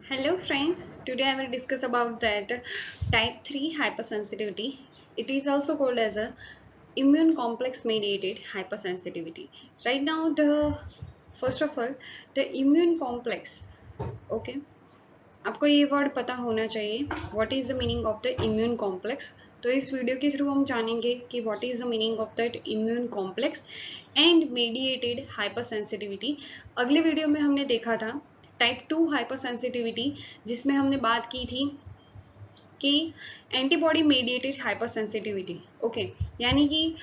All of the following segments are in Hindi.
Hello friends, today I will discuss about that type 3 hypersensitivity. It is also called as a immune complex mediated hypersensitivity. Right now first of all the immune complex, okay, आपको ये वर्ड पता होना चाहिए what is the meaning of the immune complex. तो इस वीडियो के थ्रू हम जानेंगे कि what is the meaning of that immune complex and mediated hypersensitivity. अगले वीडियो में हमने देखा था टाइप 2 हाइपरसेंसिटिविटी, जिसमें हमने बात की थी कि एंटीबॉडी मेडिएटेड हाइपरसेंसिटिविटी। ओके, यानी कि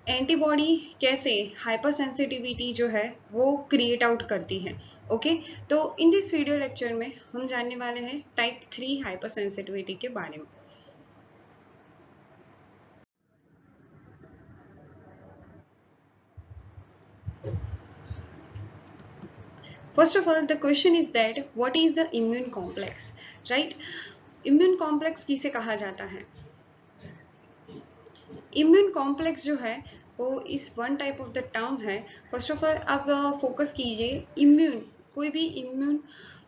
एंटीबॉडी कैसे हाइपरसेंसिटिविटी जो है वो क्रिएट आउट करती है। ओके, तो इन दिस वीडियो लेक्चर में हम जानने वाले हैं टाइप 3 हाइपरसेंसिटिविटी के बारे में। First of all, the question is that what is the immune complex, right? Immune complex किसे कहा जाता है? इम्यून कॉम्प्लेक्स जो है वो इस one type of the term है। फर्स्ट ऑफ ऑल आप फोकस कीजिए, इम्यून, कोई भी इम्यून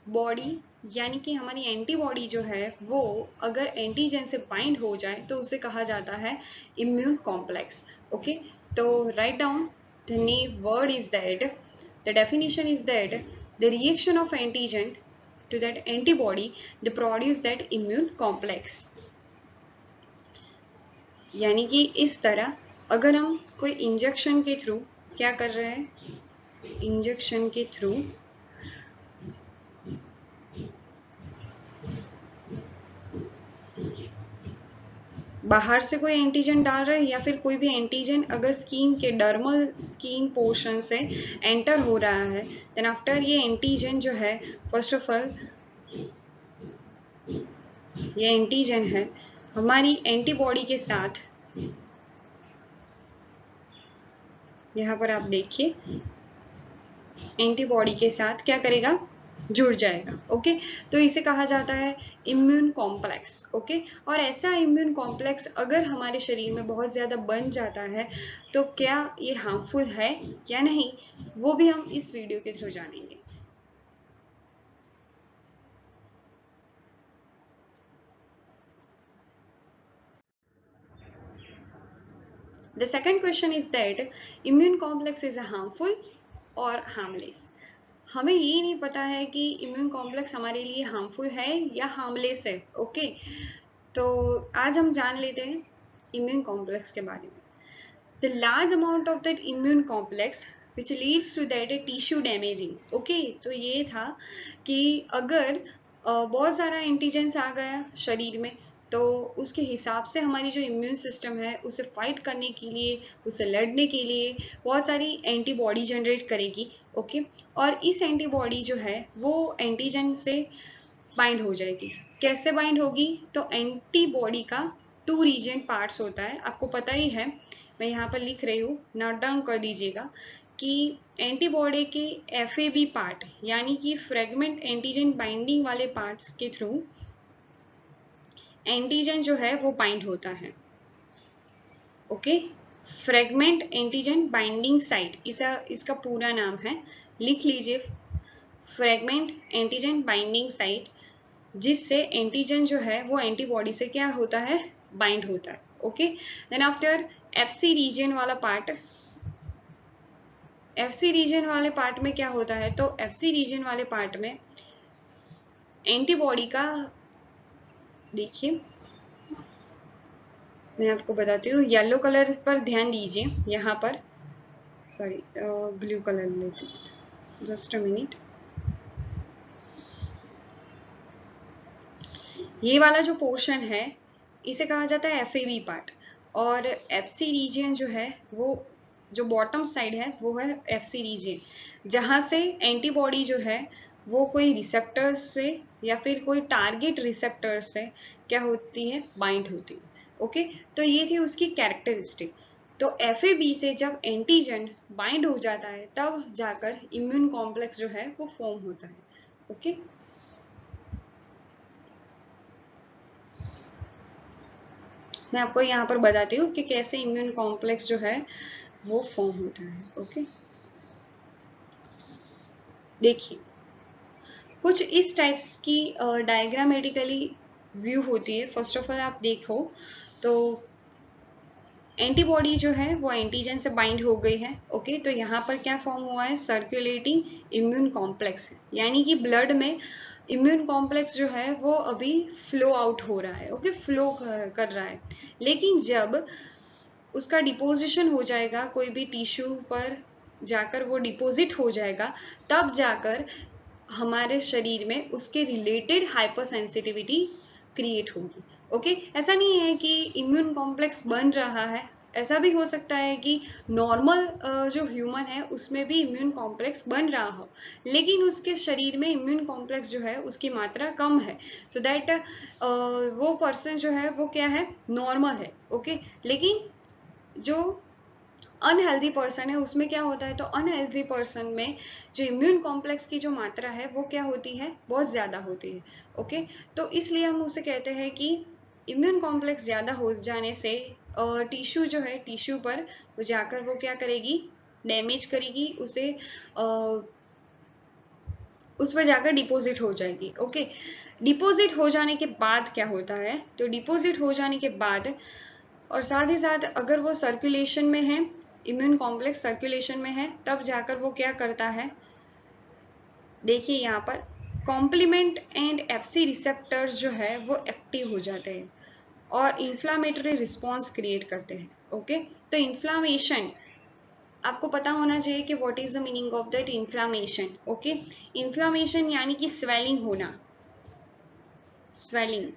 बॉडी यानी कि हमारी एंटीबॉडी जो है वो अगर एंटीजन से बाइंड हो जाए तो उसे कहा जाता है इम्यून कॉम्प्लेक्स। ओके, तो write down the name word is that the definition is that the reaction of antigen to that antibody they produce that immune complex। यानी कि इस तरह अगर हम कोई इंजेक्शन के थ्रू क्या कर रहे हैं, इंजेक्शन के थ्रू बाहर से कोई एंटीजन डाल रहे हैं या फिर कोई भी एंटीजन अगर स्किन के डर्मल स्किन पोर्शन से एंटर हो रहा है, देन आफ्टर ये एंटीजन जो है, फर्स्ट ऑफ ऑल ये एंटीजन है हमारी एंटीबॉडी के साथ, यहाँ पर आप देखिए एंटीबॉडी के साथ क्या करेगा, जुड़ जाएगा। ओके, तो इसे कहा जाता है इम्यून कॉम्प्लेक्स। ओके, और ऐसा इम्यून कॉम्प्लेक्स अगर हमारे शरीर में बहुत ज्यादा बन जाता है तो क्या ये हार्मफुल है या नहीं, वो भी हम इस वीडियो के थ्रू जानेंगे। The second question is that immune complex is a harmful or harmless। हमें ये नहीं पता है कि इम्यून कॉम्प्लेक्स हमारे लिए हार्मफुल है या हार्मलेस है। ओके, तो आज हम जान लेते हैं इम्यून कॉम्प्लेक्स के बारे में। The large amount of that immune complex which leads to that tissue damaging. Okay, तो ये था कि अगर बहुत सारा एंटीजेंस आ गया शरीर में तो उसके हिसाब से हमारी जो इम्यून सिस्टम है उसे फाइट करने के लिए, उसे लड़ने के लिए बहुत सारी एंटीबॉडी जनरेट करेगी। ओके, और इस एंटीबॉडी जो है वो एंटीजन से बाइंड हो जाएगी। कैसे बाइंड होगी, तो एंटीबॉडी का टू रीजन पार्ट्स होता है, आपको पता ही है, मैं यहाँ पर लिख रही हूँ, नोट डाउन कर दीजिएगा कि एंटीबॉडी के एफएबी पार्ट यानी कि फ्रेगमेंट एंटीजन बाइंडिंग वाले पार्ट्स के थ्रू एंटीजन जो है वो बाइंड होता है। Okay, fragment antigen binding site इसका पूरा नाम है, लिख लीजिए, फ्रेगमेंट एंटीजन बाइंडिंग साइट, जिससे एंटीजन जो है वो एंटीबॉडी से क्या होता है, बाइंड होता है। Okay, then after FC region वाला पार्ट, एफसी रीजन वाले पार्ट में क्या होता है, तो एफसी रीजन वाले पार्ट में एंटीबॉडी का, देखिए मैं आपको बताती हूँ, येलो कलर पर ध्यान दीजिए, यहाँ पर सॉरी ब्लू कलर लेती हूँ, जस्ट अ मिनट। ये वाला जो पोर्शन है इसे कहा जाता है एफएबी पार्ट, और एफसी रीजन जो है वो जो बॉटम साइड है वो है एफसी रीजन, जहां से एंटीबॉडी जो है वो कोई रिसेप्टर्स से या फिर कोई टारगेट रिसेप्टर्स से क्या होती है, बाइंड होती है। ओके, तो ये थी उसकी कैरेक्टरिस्टिक। तो एफएबी से जब एंटीजन बाइंड हो जाता है तब जाकर इम्यून कॉम्प्लेक्स जो है वो फॉर्म होता है। ओके, मैं आपको यहाँ पर बताती हूँ कि कैसे इम्यून कॉम्प्लेक्स जो है वो फॉर्म होता है। ओके, देखिए कुछ इस टाइप्स की डायग्रामेटिकली व्यू होती है। फर्स्ट ऑफ ऑल आप देखो तो एंटीबॉडी जो है वो एंटीजन से बाइंड हो गई है। ओके, तो यहाँ पर क्या फॉर्म हुआ है, सर्कुलेटिंग इम्यून कॉम्प्लेक्स है, यानी कि ब्लड में इम्यून कॉम्प्लेक्स जो है वो अभी फ्लो आउट हो रहा है। ओके, फ्लो कर रहा है। लेकिन जब उसका डिपोजिशन हो जाएगा, कोई भी टिश्यू पर जाकर वो डिपोजिट हो जाएगा, तब जाकर हमारे शरीर में उसके रिलेटेड हाइपर सेंसिटिविटी क्रिएट होगी। ओके, ऐसा नहीं है कि इम्यून कॉम्प्लेक्स बन रहा है, ऐसा भी हो सकता है कि नॉर्मल जो ह्यूमन है उसमें भी इम्यून कॉम्प्लेक्स बन रहा हो, लेकिन उसके शरीर में इम्यून कॉम्प्लेक्स जो है उसकी मात्रा कम है, सो दैट वो पर्सन जो है वो क्या है, नॉर्मल है। ओके, लेकिन जो अनहेल्दी पर्सन है उसमें क्या होता है, तो अनहेल्दी पर्सन में जो इम्यून कॉम्प्लेक्स की जो मात्रा है वो क्या होती है, बहुत ज़्यादा होती है। ओके, तो इसलिए हम उसे कहते हैं कि इम्यून कॉम्प्लेक्स ज़्यादा हो जाने से टिश्यू जो है, टिश्यू पर वो जाकर वो क्या करेगी, डैमेज करेगी उसे, उस पर जाकर डिपॉजिट हो जाएगी। ओके, डिपॉजिट हो जाने के बाद क्या होता है, तो डिपॉजिट हो जाने के बाद और साथ ही साथ अगर वो सर्कुलेशन में है, इम्यून कॉम्प्लेक्स सर्कुलेशन में है, तब जाकर वो क्या करता है, देखिए यहाँ पर कॉम्प्लीमेंट एंड एफसी रिसेप्टर्स जो है वो एक्टिव हो जाते हैं और इन्फ्लामेटरी रिस्पॉन्स क्रिएट करते हैं। ओके, तो इन्फ्लामेशन आपको पता होना चाहिए कि what is the meaning of that inflammation. Okay, inflammation यानी कि स्वेलिंग होना। स्वेलिंग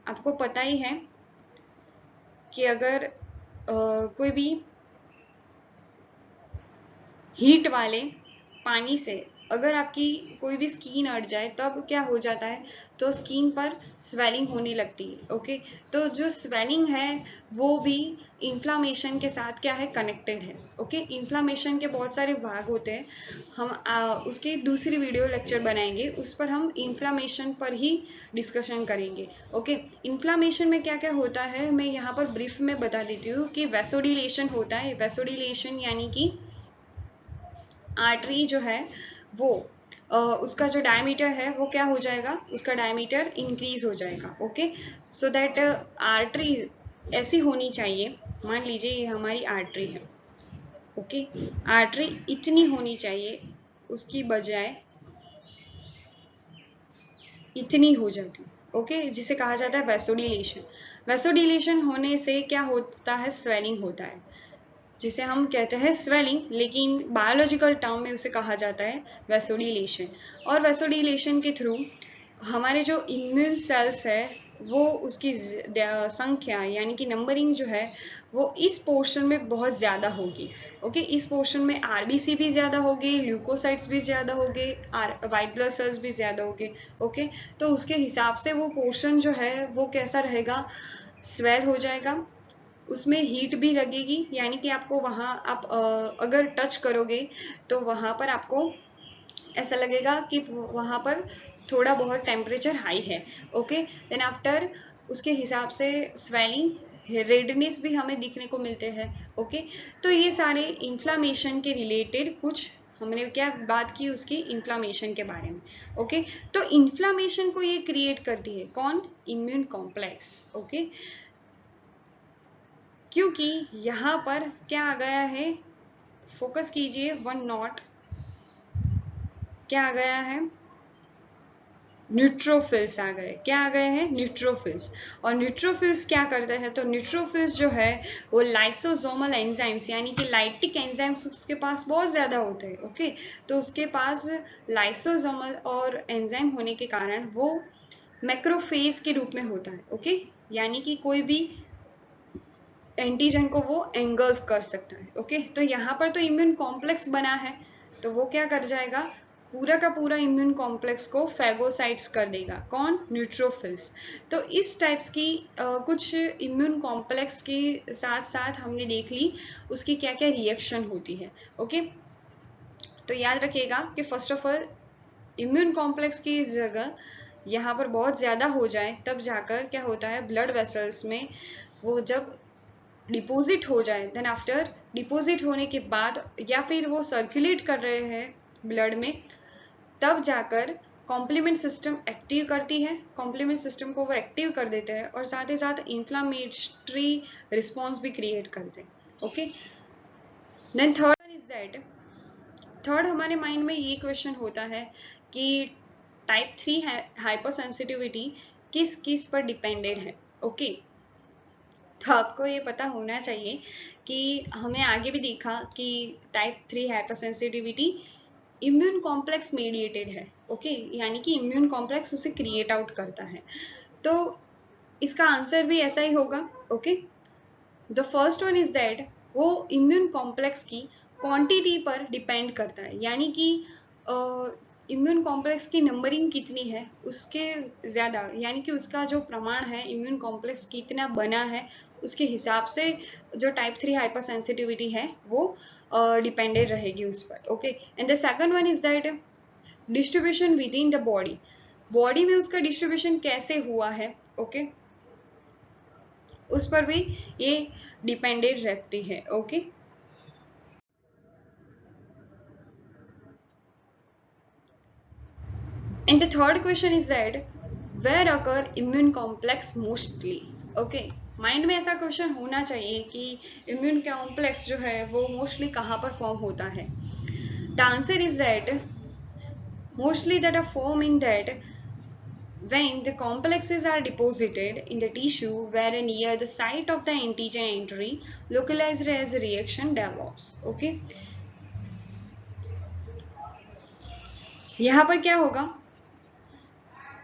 आपको पता ही है कि अगर कोई भी हीट वाले पानी से अगर आपकी कोई भी स्किन अट जाए तब क्या हो जाता है, तो स्किन पर स्वेलिंग होने लगती है। ओके, तो जो स्वेलिंग है वो भी इन्फ्लामेशन के साथ क्या है, कनेक्टेड है। ओके, इन्फ्लामेशन के बहुत सारे भाग होते हैं, हम उसकी दूसरी वीडियो लेक्चर बनाएंगे, उस पर हम इन्फ्लामेशन पर ही डिस्कशन करेंगे। ओके, इन्फ्लामेशन में क्या क्या होता है मैं यहाँ पर ब्रीफ में बता देती हूँ कि वैसोडिलेशन होता है। वैसोडिलेशन यानी कि आर्टरी जो है वो उसका जो डायमीटर है वो क्या हो जाएगा, उसका डायमीटर इंक्रीज हो जाएगा। ओके, सो दैट आर्टरी ऐसी होनी चाहिए, मान लीजिए ये हमारी आर्टरी है। ओके, आर्टरी इतनी होनी चाहिए, उसकी बजाय इतनी हो जाती है। ओके, जिसे कहा जाता है वैसोडिलेशन। वैसोडिलेशन होने से क्या होता है, स्वेलिंग होता है, जिसे हम कहते हैं स्वेलिंग, लेकिन बायोलॉजिकल टर्म में उसे कहा जाता है वैसोडिलेशन। और वैसोडिलेशन के थ्रू हमारे जो इम्यून सेल्स है वो उसकी संख्या यानी कि नंबरिंग जो है वो इस पोर्शन में बहुत ज़्यादा होगी। ओके, इस पोर्शन में आरबीसी भी ज़्यादा होगी, ल्यूकोसाइट्स भी ज़्यादा होंगे, वाइट ब्लड सेल्स भी ज़्यादा होंगे। ओके, तो उसके हिसाब से वो पोर्शन जो है वो कैसा रहेगा, स्वेल हो जाएगा, उसमें हीट भी लगेगी, यानी कि आपको वहाँ आप अगर टच करोगे तो वहाँ पर आपको ऐसा लगेगा कि वहाँ पर थोड़ा बहुत टेम्परेचर हाई है। ओके, देन आफ्टर उसके हिसाब से स्वेलिंग, रेडनेस भी हमें दिखने को मिलते हैं। ओके, तो ये सारे इन्फ्लामेशन के रिलेटेड कुछ हमने क्या बात की उसकी इन्फ्लामेशन के बारे में। ओके, तो इन्फ्लामेशन को ये क्रिएट करती है कौन, इम्यून कॉम्प्लेक्स। ओके, क्योंकि यहाँ पर क्या आ गया है, फोकस कीजिए, वन नॉट, क्या आ गया है, न्यूट्रोफिल्स आ गए। क्या आ गए हैं, न्यूट्रोफिल्स। और न्यूट्रोफिल्स क्या करते हैं, तो न्यूट्रोफिल्स जो है वो लाइसोसोमल एंजाइम्स यानी कि लाइटिक एंजाइम्स उसके पास बहुत ज़्यादा होते हैं। ओके, तो उसके पास लाइसोसोमल और एंजाइम होने के कारण वो मैक्रोफेज के रूप में होता है। ओके, यानी कि कोई भी एंटीजन को वो एंगल्फ कर सकता है। ओके, तो यहाँ पर तो इम्यून कॉम्प्लेक्स बना है, तो वो क्या कर जाएगा, पूरा का पूरा इम्यून कॉम्प्लेक्स को फैगोसाइट्स कर देगा, कौन, न्यूट्रोफिल्स। तो इस टाइप्स की कुछ इम्यून कॉम्प्लेक्स के साथ साथ हमने देख ली उसकी क्या क्या रिएक्शन होती है। ओके, तो याद रखिएगा कि first of all immune complex की जगह यहाँ पर बहुत ज़्यादा हो जाए तब जाकर क्या होता है, ब्लड वेसल्स में वो जब डिपॉजिट हो जाए, देन आफ्टर डिपॉजिट होने के बाद या फिर वो सर्कुलेट कर रहे हैं ब्लड में, तब जाकर कॉम्प्लीमेंट सिस्टम एक्टिव करती है, कॉम्प्लीमेंट सिस्टम को वो एक्टिव कर देते हैं और साथ ही साथ इन्फ्लामेटरी रिस्पॉन्स भी क्रिएट करते हैं. Okay, then third one is that, third हमारे माइंड में ये क्वेश्चन होता है कि टाइप 3 हाइपर सेंसिटिविटी किस किस पर डिपेंडेड है. ओके, तो आपको ये पता होना चाहिए कि हमें आगे भी देखा कि type 3 hyper sensitivity immune complex mediated है. ओके, यानी कि इम्यून कॉम्प्लेक्स उसे क्रिएट आउट करता है. तो इसका आंसर भी ऐसा ही होगा. Okay, the first one is that वो इम्यून कॉम्प्लेक्स की क्वांटिटी पर डिपेंड करता है, यानी कि इम्यून कॉम्प्लेक्स की नंबरिंग कितनी है उसके ज़्यादा, यानी कि उसका जो प्रमाण है इम्यून कॉम्प्लेक्स कितना बना है उसके हिसाब से जो टाइप 3 हाइपर सेंसिटिविटी है वो डिपेंडेड रहेगी उस पर. Okay, and the second one is that distribution with in the body, body में उसका डिस्ट्रीब्यूशन कैसे हुआ है. ओके, उस पर भी ये डिपेंडेड रखती है. Okay, and the third question is that where occur immune complex mostly. okay, mind में ऐसा क्वेश्चन होना चाहिए कि इम्यून कॉम्प्लेक्स जो है वो मोस्टली कहाँ पर फॉर्म होता है. The answer is that mostly that are form in that when the complexes are deposited in the tissue where near the site of the antigen entry localized as a reaction develops. okay, यहाँ पर क्या होगा,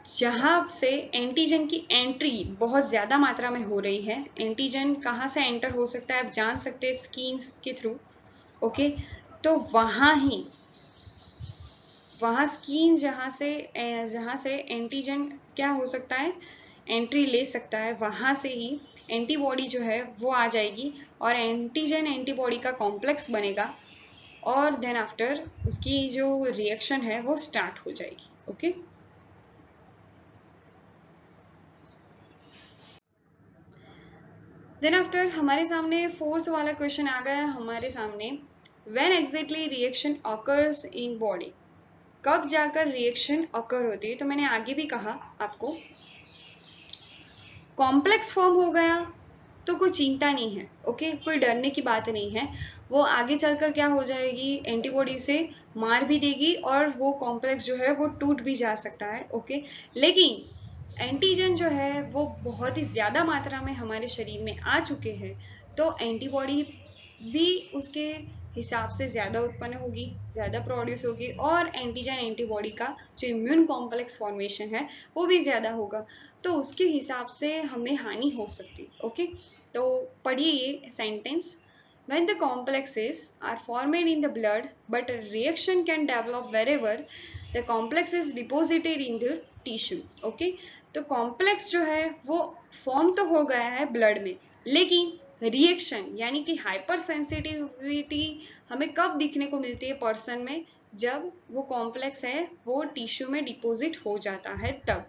जहाँ से एंटीजन की एंट्री बहुत ज़्यादा मात्रा में हो रही है. एंटीजन कहाँ से एंटर हो सकता है आप जान सकते हैं स्किन के थ्रू. ओके, तो वहाँ स्किन जहाँ से एंटीजन क्या हो सकता है एंट्री ले सकता है, वहाँ से ही एंटीबॉडी जो है वो आ जाएगी और एंटीजन एंटीबॉडी का कॉम्प्लेक्स बनेगा और देन आफ्टर उसकी जो रिएक्शन है वो स्टार्ट हो जाएगी. ओके, देन आफ्टर हमारे सामने फोर्थ वाला क्वेश्चन आ गया हमारे सामने, when exactly reaction occurs in body, कब जाकर रिएक्शन ऑकर होती है. तो मैंने आगे भी कहा आपको, कॉम्प्लेक्स फॉर्म हो गया तो कोई चिंता नहीं है. ओके, कोई डरने की बात नहीं है, वो आगे चलकर क्या हो जाएगी एंटीबॉडी से मार भी देगी और वो कॉम्प्लेक्स जो है वो टूट भी जा सकता है. ओके, लेकिन एंटीजन जो है वो बहुत ही ज़्यादा मात्रा में हमारे शरीर में आ चुके हैं तो एंटीबॉडी भी उसके हिसाब से ज़्यादा उत्पन्न होगी, ज़्यादा प्रोड्यूस होगी और एंटीजन एंटीबॉडी का जो इम्यून कॉम्प्लेक्स फॉर्मेशन है वो भी ज़्यादा होगा, तो उसके हिसाब से हमें हानि हो सकती. ओके, तो पढ़िए ये sentence, when the complexes are formed in the blood but a reaction can develop wherever the complex is deposited in the tissue. okay, तो कॉम्प्लेक्स जो है वो फॉर्म तो हो गया है ब्लड में, लेकिन रिएक्शन यानी कि हाइपर सेंसिटिविटी हमें कब दिखने को मिलती है पर्सन में, जब वो कॉम्प्लेक्स है वो टिश्यू में डिपॉजिट हो जाता है तब.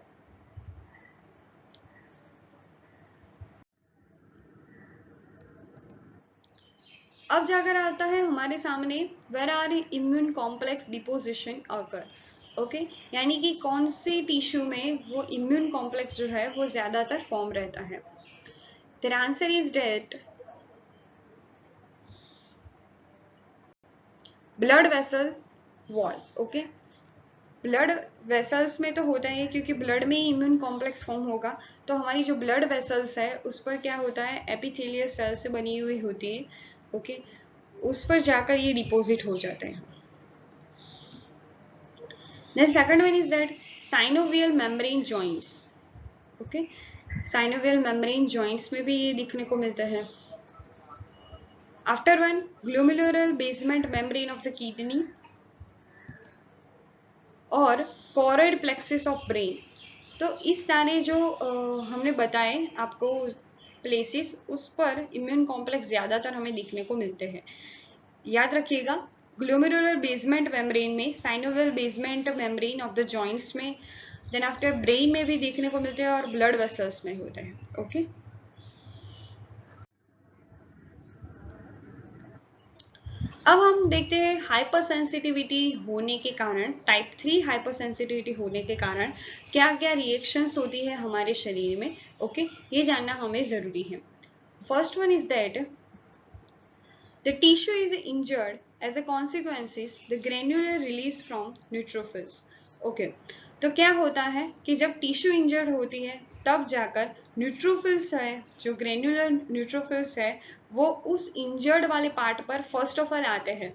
अब जाकर आता है हमारे सामने where are immune complex deposition occur. Okay, यानी कि कौन सी टिश्यू में वो इम्यून कॉम्प्लेक्स जो है वो ज्यादातर फॉर्म रहता है. The answer is that blood vessel wall. Okay, blood vessels में तो होता है क्योंकि ब्लड में ही इम्यून कॉम्प्लेक्स फॉर्म होगा, तो हमारी जो ब्लड वेसल्स है उस पर क्या होता है एपिथेलियल सेल से बनी हुई होती है. ओके, उस पर जाकर ये डिपॉजिट हो जाते हैं. Then second one is that synovial membrane joints. Okay, synovial membrane joints में भी ये दिखने को मिलता है. After one, glomerular basement membrane of the kidney और choroid plexus of brain. तो इस सारे जो हमने बताए आपको प्लेसेस, उस पर इम्यून कॉम्प्लेक्स ज्यादातर हमें दिखने को मिलते हैं. याद रखिएगा, ग्लोमेरुलर बेसमेंट मेम्ब्रेन में, synovial basement membrane of the joints में, देन आफ्टर ब्रेन में भी देखने को मिलते हैं और ब्लड वेसल्स में होते हैं. ओके, अब हम देखते हैं हाइपर सेंसिटिविटी होने के कारण, टाइप 3 हाइपर सेंसिटिविटी होने के कारण क्या क्या रिएक्शंस होती है हमारे शरीर में। ओके, ये जानना हमें जरूरी है। First one is that the tissue is injured as a consequences the granular release from neutrophils। Okay, तो क्या होता है कि जब टिश्यू इंजर्ड होती है तब जाकर न्यूट्रोफिल्स है, जो ग्रेन्युलर न्यूट्रोफिल्स है, वो उस इंजर्ड वाले पार्ट पर फर्स्ट ऑफ ऑल आते हैं।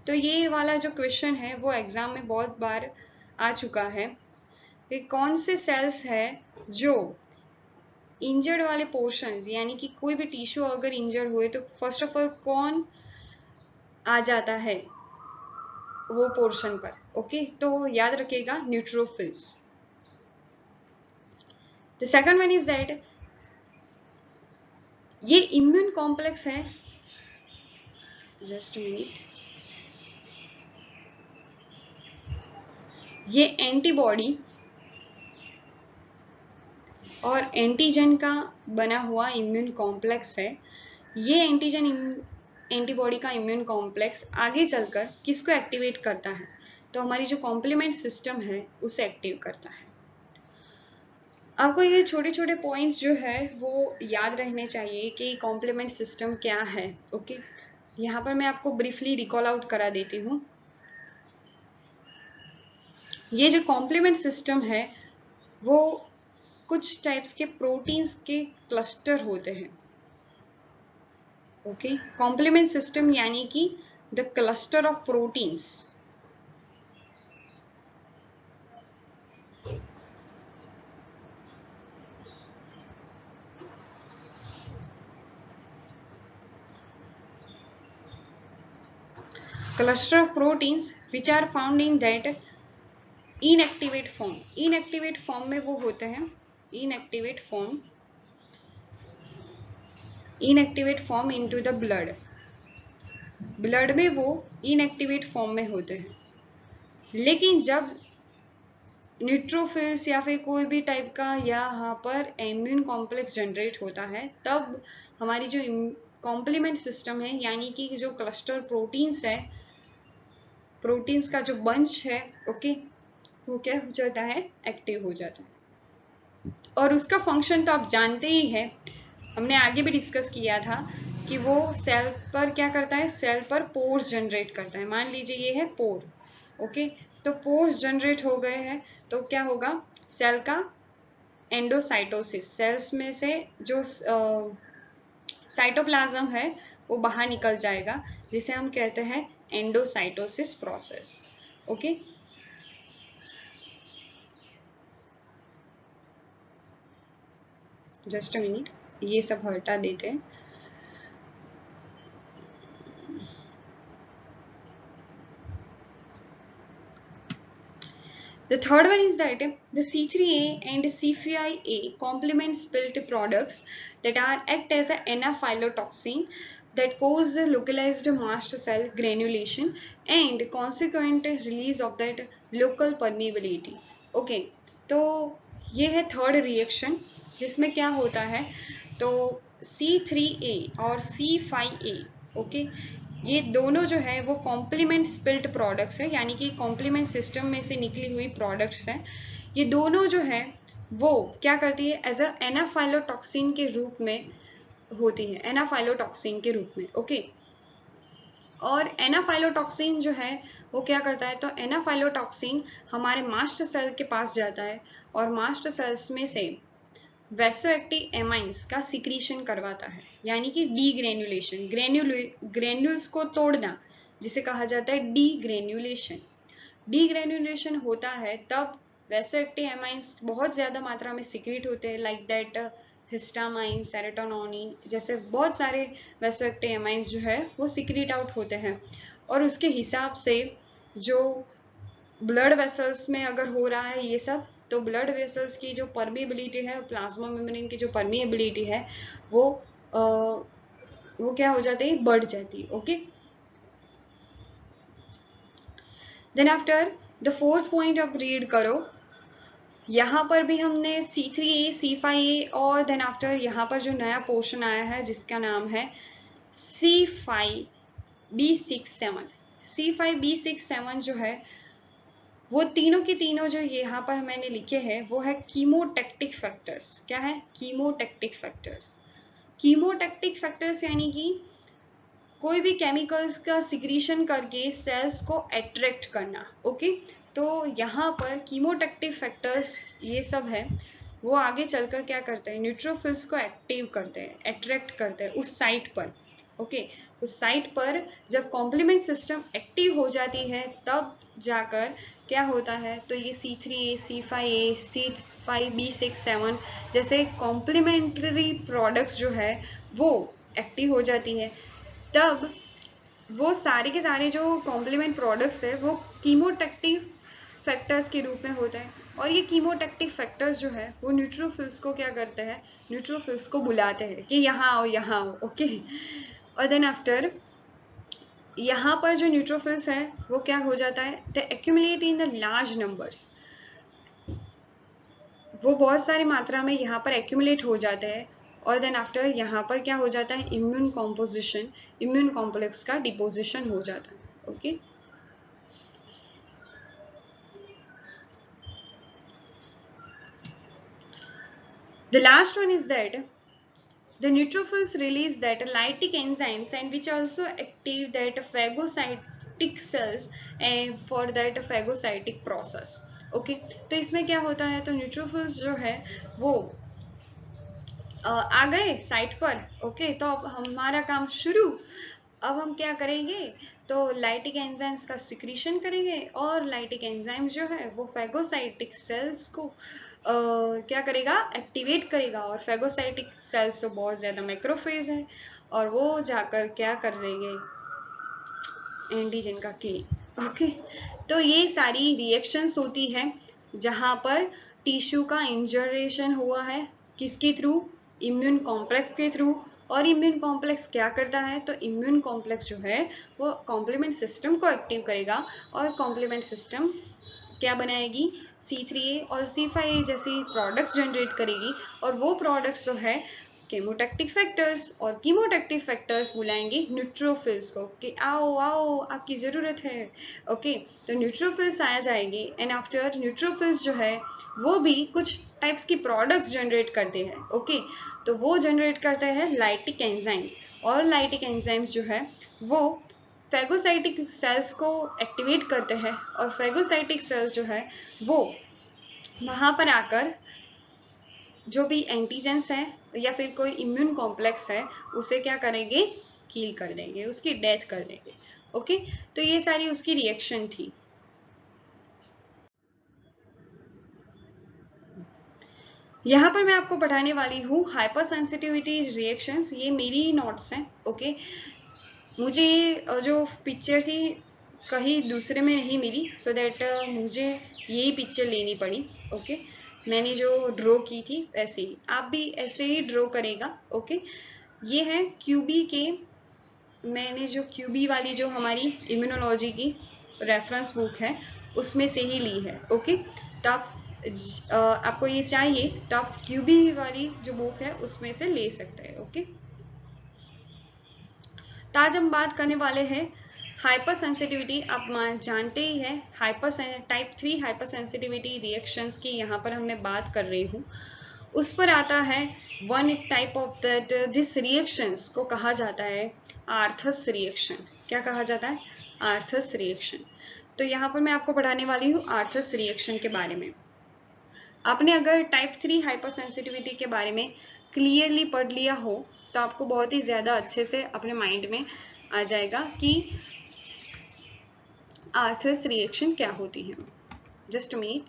तो ये वाला जो क्वेश्चन है वो एग्जाम में बहुत बार आ चुका है कि कौन से सेल्स है जो इंजर्ड वाले पोर्शंस, यानी कि कोई भी टिश्यू अगर इंजर्ड हुए तो फर्स्ट ऑफ ऑल कौन आ जाता है वो पोर्शन पर। ओके, तो याद रखिएगा neutrophils. The second one is that ये इम्यून कॉम्प्लेक्स है, जस्ट मिनट, ये एंटीबॉडी और एंटीजन का बना हुआ इम्यून कॉम्प्लेक्स है। ये एंटीबॉडी का इम्यून कॉम्प्लेक्स आगे चलकर किसको एक्टिवेट करता है, तो हमारी जो कॉम्प्लीमेंट सिस्टम है उसे एक्टिव करता है। आपको ये छोटे छोटे पॉइंट्स जो है वो याद रहने चाहिए कि कॉम्प्लीमेंट सिस्टम क्या है। ओके, यहाँ पर मैं आपको ब्रीफली रिकॉल आउट करा देती हूँ। ये जो कॉम्प्लीमेंट सिस्टम है वो कुछ टाइप्स के प्रोटीन्स के क्लस्टर होते हैं। ओके, कॉम्प्लीमेंट सिस्टम यानी कि the cluster of proteins. cluster of proteins which are found in that inactivate form। inactivate form में वो होते हैं inactivate form into the blood। Blood में वो इनएक्टिवेट फॉर्म में होते हैं, लेकिन जब न्यूट्रोफिल्स या फिर कोई भी टाइप का यहाँ पर इम्यून कॉम्प्लेक्स जनरेट होता है तब हमारी जो कॉम्प्लीमेंट सिस्टम है, यानी कि जो क्लस्टर प्रोटीन्स है, प्रोटीन्स का जो बंच है, ओके, वो क्या हो जाता है, एक्टिव हो जाता है। और उसका फंक्शन तो आप जानते ही हैं, हमने आगे भी डिस्कस किया था कि वो सेल पर क्या करता है, सेल पर पोर्स जनरेट करता है। मान लीजिए ये है पोर। ओके, तो पोर्स जनरेट हो गए हैं तो क्या होगा, सेल का एंडोसाइटोसिस, सेल्स में से जो साइटोप्लाज्म है वो बाहर निकल जाएगा, जिसे हम कहते हैं endocytosis process. Okay, just a minute, ये सब हटा देते हैं। The third one is that the C3A and C5A complement spilt products that are act as an anaphylatoxin that cause the localized mast cell granulation and consequent release of that local permeability। Okay, तो ये है थर्ड रिएक्शन, जिसमें क्या होता है, तो C3A और C5A, ओके, ये दोनों जो है वो कॉम्प्लीमेंट स्पिल्ट प्रोडक्ट्स है, यानी कि कॉम्प्लीमेंट सिस्टम में से निकली हुई प्रोडक्ट्स हैं। ये दोनों जो है वो क्या करती है, एज अ एनाफाइलोटॉक्सिन के रूप में होती है, एनाफाइलोटॉक्सिन के रूप में। ओके, और एनाफाइलोटॉक्सिन जो है वो क्या करता है, तो एनाफाइलोटॉक्सिन हमारे मास्ट सेल के पास जाता है और मास्ट सेल्स में से वैसोएक्टिव एमाइंस का सिक्रीशन करवाता है, यानी कि डीग्रेन्युलेशन, ग्रेन्यूल्स को तोड़ना, जिसे कहा जाता है डीग्रेन्युलेशन। डीग्रेन्युलेशन होता है तब वैसोएक्टिव एमाइंस बहुत ज्यादा मात्रा में सिक्रीट होते हैं, लाइक दैट हिस्टामाइन, सेरोटोनिन जैसे बहुत सारे वैसोएक्टिव एमाइंस जो है वो सिक्रीट आउट होते हैं। और उसके हिसाब से जो ब्लड वेसल्स में अगर हो रहा है ये सब, तो ब्लड वेसल्स की जो परमिएबिलिटी है, प्लाज्मा मेम्ब्रेन की जो परमिएबिलिटी है वो क्या हो जाती है, बढ़ जाती है। Okay, then after the fourth point आप रीड करो। यहाँ पर भी हमने C3A, C5A और देन आफ्टर यहाँ पर जो नया पोर्शन आया है जिसका नाम है C5A, B67, C5B67 जो है वो तीनों के तीनों जो यहाँ पर मैंने लिखे हैं वो है कीमोटैक्टिक फैक्टर्स। क्या है? कीमोटैक्टिक फैक्टर्स। कीमोटैक्टिक फैक्टर्स यानी कि कोई भी केमिकल्स का सिक्रीशन करके सेल्स को अट्रैक्ट करना। ओके, तो यहाँ पर कीमोटैक्टिव फैक्टर्स ये सब है, वो आगे चलकर क्या करते हैं, न्यूट्रोफिल्स को एक्टिव करते हैं, अट्रैक्ट करते हैं उस साइट पर। ओके, उस साइट पर जब कॉम्प्लीमेंट सिस्टम एक्टिव हो जाती है तब जाकर क्या होता है, तो ये C3A, C5A, C5B6-7 जैसे कॉम्प्लीमेंट्री प्रोडक्ट्स जो है वो एक्टिव हो जाती है। तब वो सारे के सारे जो कॉम्प्लीमेंट प्रोडक्ट्स है वो कीमोटैक्टिव फैक्टर्स के रूप में होते हैं, और ये कीमोटैक्टिव फैक्टर्स जो है वो न्यूट्रोफिल्स को क्या करते हैं, न्यूट्रोफिल्स को बुलाते हैं कि यहाँ आओ, यहाँ आओ। ओके, और देन आफ्टर यहाँ पर जो न्यूट्रोफिल्स है वो क्या हो जाता है, they accumulate in the large numbers, वो बहुत सारी मात्रा में यहाँ पर एक्यूमुलेट हो जाते हैं, और देन आफ्टर यहाँ पर क्या हो जाता है, इम्यून कॉम्पोजिशन, इम्यून कॉम्प्लेक्स का डिपोजिशन हो जाता है। Okay, the last one is that the neutrophils release that lytic enzymes and which also active that phagocytic cells and for that phagocytic process. Okay, तो इसमें क्या होता है, तो न्यूट्रोफिल्स जो है वो आ गए साइट पर। ओके, तो अब हमारा काम शुरू। अब हम क्या करेंगे, तो लाइटिक एंजाइम्स का सिक्रीशन करेंगे, और लाइटिक एंजाइम्स जो है वो फैगोसाइटिक सेल्स को क्या करेगा, एक्टिवेट करेगा, और फैगोसाइटिक सेल्स तो बहुत ज्यादा मैक्रोफेज है, और वो जाकर क्या कर देंगे, एंटीजन का किलिंग। ओके, तो ये सारी रिएक्शंस होती है जहां पर टिश्यू का इंजरेशन हुआ है, किसके थ्रू, इम्यून कॉम्प्लेक्स के थ्रू। और इम्यून कॉम्प्लेक्स क्या करता है, तो इम्यून कॉम्प्लेक्स जो है वो कॉम्प्लीमेंट सिस्टम को एक्टिव करेगा, और कॉम्प्लीमेंट सिस्टम क्या बनाएगी, C3A और C5A जैसी प्रोडक्ट्स जनरेट करेगी, और वो प्रोडक्ट्स जो है केमोटैक्टिक फैक्टर्स, और कीमोटैक्टिक फैक्टर्स बुलाएंगे न्यूट्रोफिल्स को कि आओ आओ आपकी जरूरत है। ओके, तो न्यूट्रोफिल्स आ जाएंगे, एंड आफ्टर न्यूट्रोफिल्स जो है वो भी कुछ टाइप्स की प्रोडक्ट्स जनरेट करते हैं। ओके, तो वो जनरेट करते हैं लाइटिक एंजाइम्स, और लाइटिक एंजाइम्स जो है वो फैगोसाइटिक सेल्स को एक्टिवेट करते हैं, और फैगोसाइटिक सेल्स जो है वो वहां पर आकर जो भी एंटीजेंस है या फिर कोई इम्यून कॉम्प्लेक्स है उसे क्या करेंगे, किल कर देंगे, उसकी डेथ कर देंगे। ओके, तो ये सारी उसकी रिएक्शन थी। यहाँ पर मैं आपको पढ़ाने वाली हूँ हाइपर सेंसिटिविटी रिएक्शंस, ये मेरी नोट्स हैं। ओके, मुझे जो पिक्चर थी कहीं दूसरे में नहीं मिली, सो दैट मुझे यही पिक्चर लेनी पड़ी। ओके, मैंने जो ड्रॉ की थी वैसे ही आप भी ऐसे ही ड्रॉ करेगा। ओके, ये है क्यूबी के, मैंने जो क्यूबी वाली जो हमारी इम्यूनोलॉजी की रेफरेंस बुक है उसमें से ही ली है। ओके, तो आप आपको ये चाहिए तो आप क्यूबी वाली जो बुक है उसमें से ले सकते हैं। ओके, तो आज हम बात करने वाले हैं हाइपर सेंसिटिविटी। आप जानते ही हैं hyper type 3 hyper sensitivity reactions की यहाँ पर मैं बात कर रही हूँ। उस पर आता है वन टाइप ऑफ दैट, जिस रिएक्शंस को कहा जाता है आर्थस रिएक्शन। क्या कहा जाता है, आर्थस रिएक्शन। तो यहाँ पर मैं आपको पढ़ाने वाली हूँ आर्थस रिएक्शन के बारे में। आपने अगर टाइप 3 हाइपर सेंसिटिविटी के बारे में क्लियरली पढ़ लिया हो तो आपको बहुत ही ज्यादा अच्छे से अपने माइंड में आ जाएगा कि आर्थस रिएक्शन क्या होती है। जस्ट मिनट,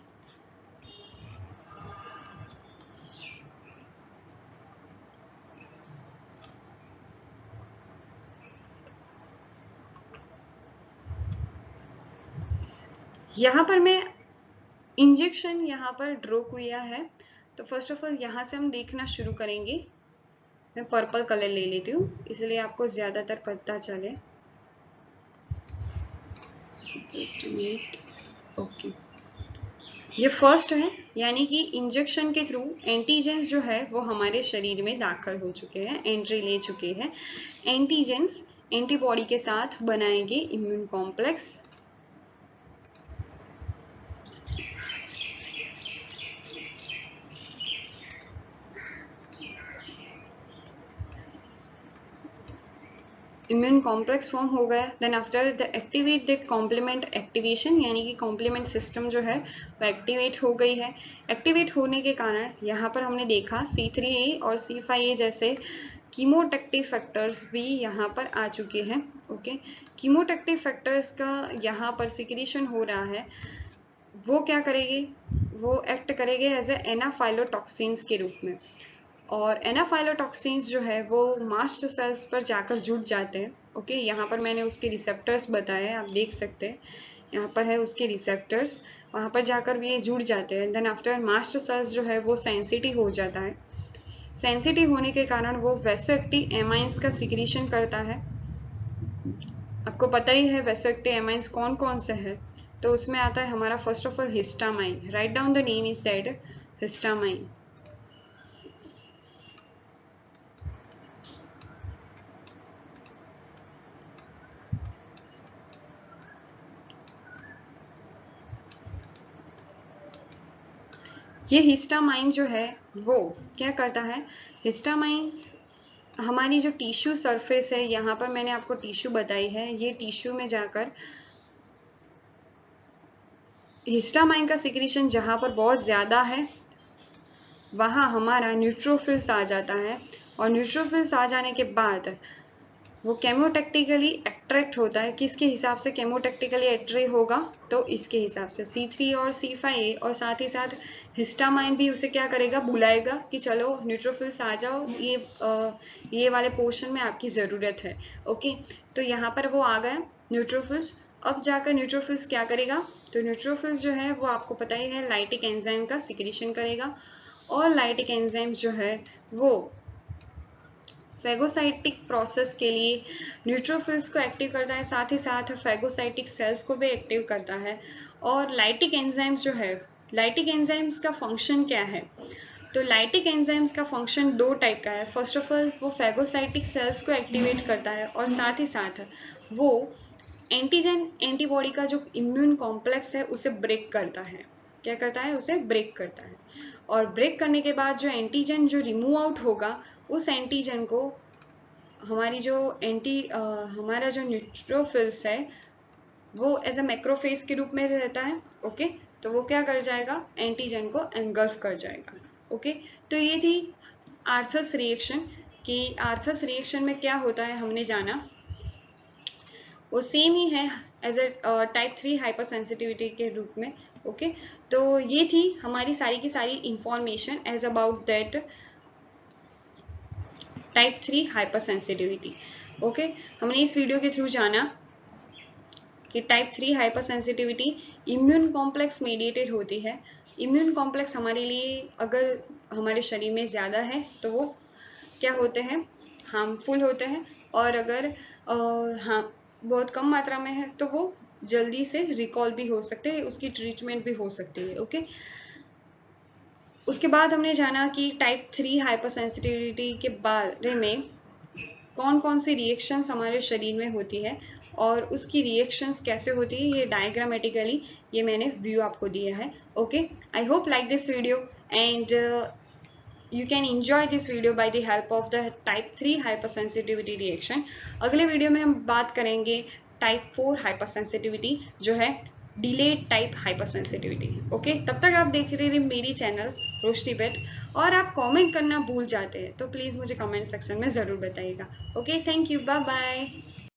यहाँ पर मैं इंजेक्शन यहाँ पर ड्रॉ किया है। तो फर्स्ट ऑफ ऑल यहाँ से हम देखना शुरू करेंगे। मैं पर्पल कलर ले लेती हूँ इसलिए आपको ज्यादातर पता चले। जस्ट मिनट, ओके, ये फर्स्ट है, यानी कि इंजेक्शन के थ्रू एंटीजेंस जो है वो हमारे शरीर में दाखिल हो चुके हैं, एंट्री ले चुके हैं। एंटीजेंस एंटीबॉडी के साथ बनाएंगे immune complex. Immune complex form हो गया, then after the activate that complement activation, यानी कि कॉम्प्लीमेंट सिस्टम जो है वो एक्टिवेट हो गई है। एक्टिवेट होने के कारण यहाँ पर हमने देखा C3A और C5A जैसे कीमोटेक्टिव फैक्टर्स भी यहाँ पर आ चुके हैं। ओके, कीमोटेक्टिव फैक्टर्स का यहाँ पर सिक्रीशन हो रहा है, वो क्या करेंगे, वो एक्ट करेंगे एज ए एनाफाइलोटॉक्सिन्स के रूप में, और एनाफाइलोटॉक्सिन्स जो है वो मास्ट सेल्स पर जाकर जुड़ जाते हैं। ओके, यहाँ पर मैंने उसके रिसेप्टर्स बताए, आप देख सकते हैं यहाँ पर है उसके रिसेप्टर्स, वहाँ पर जाकर भी ये जुड़ जाते हैं। देन आफ्टर मास्ट सेल्स जो है वो सेंसिटिव हो जाता है, सेंसिटिव होने के कारण वो वैसोएक्टिव एमाइंस का सिक्रीशन करता है। आपको पता ही है वैसोएक्टिव एमाइंस कौन कौन से है, तो उसमें आता है हमारा first of all histamine, write down the name is that histamine. ये हिस्टामाइन जो है वो क्या करता है, हिस्टामाइन हमारी जो टिश्यू सरफेस है, यहाँ पर मैंने आपको टिश्यू बताई है, ये टिश्यू में जाकर हिस्टामाइन का सिक्रीशन जहाँ पर बहुत ज़्यादा है वहाँ हमारा न्यूट्रोफिल्स आ जाता है, और न्यूट्रोफिल्स आ जाने के बाद वो केमोटेक्टिकली अट्रैक्ट होता है। किसके हिसाब से केमोटेक्टिकली अट्रैक्ट होगा, तो इसके हिसाब से C3 और C5A, और साथ ही साथ हिस्टामाइन भी उसे क्या करेगा, बुलाएगा कि चलो न्यूट्रोफिल्स आ जाओ, ये वाले पोर्शन में आपकी ज़रूरत है। ओके, तो यहाँ पर वो आ गया न्यूट्रोफिल्स। अब जाकर न्यूट्रोफिल्स क्या करेगा, तो न्यूट्रोफिल्स जो है वो आपको पता ही है लाइटिक एंजाइम का सिक्रीशन करेगा, और लाइटिक एंजाइम्स जो है वो फैगोसाइटिक प्रोसेस के लिए न्यूट्रोफिल्स को एक्टिव करता है, साथ ही साथ फैगोसाइटिक सेल्स को भी एक्टिव करता है। और लाइटिक एंजाइम्स जो है, लाइटिक एंजाइम्स का फंक्शन क्या है, तो लाइटिक एंजाइम्स का फंक्शन दो टाइप का है। फर्स्ट ऑफ ऑल वो फैगोसाइटिक सेल्स को एक्टिवेट करता है, और साथ ही साथ वो एंटीजन एंटीबॉडी का जो इम्यून कॉम्प्लेक्स है उसे ब्रेक करता है। क्या करता है, उसे ब्रेक करता है, और ब्रेक करने के बाद जो एंटीजन जो रिमूव आउट होगा, उस एंटीजन को हमारी जो हमारा जो न्यूट्रोफिल्स है वो एज अ मैक्रोफेज के रूप में रहता है। ओके, तो वो क्या कर जाएगा, एंटीजन को एंगल्फ कर जाएगा। ओके, तो ये थी आर्थस रिएक्शन, कि आर्थस रिएक्शन में क्या होता है हमने जाना, वो सेम ही है as a type 3 hyper sensitivity के रूप में। ओके, तो ये थी हमारी सारी की सारी information as about that type 3 hyper sensitivity. Okay, हमने इस वीडियो के थ्रू जाना कि type 3 hyper sensitivity immune complex mediated होती है। इम्यून कॉम्प्लेक्स हमारे लिए अगर हमारे शरीर में ज़्यादा है तो वो क्या होते हैं, हार्मफुल होते हैं, और अगर हाँ बहुत कम मात्रा में है तो वो जल्दी से रिकॉल भी हो सकते हैं, उसकी ट्रीटमेंट भी हो सकती है। ओके, उसके बाद हमने जाना कि टाइप 3 हाइपर सेंसिटिविटी के बारे में कौन कौन सी रिएक्शंस हमारे शरीर में होती है, और उसकी रिएक्शंस कैसे होती है, ये डायग्रामेटिकली ये मैंने व्यू आपको दिया है। Okay, I hope like this video and you can enjoy this video by the help of the type 3 hypersensitivity reaction। अगले वीडियो में हम बात करेंगे टाइप 4 hypersensitivity जो है डिलेड टाइप हाइपरसेंसिटिविटी। ओके, तब तक आप देख रहे मेरी चैनल रोशनी पेट, और आप कमेंट करना भूल जाते हैं तो प्लीज़ मुझे कमेंट सेक्शन में ज़रूर बताइएगा। Okay, thank you, bye bye.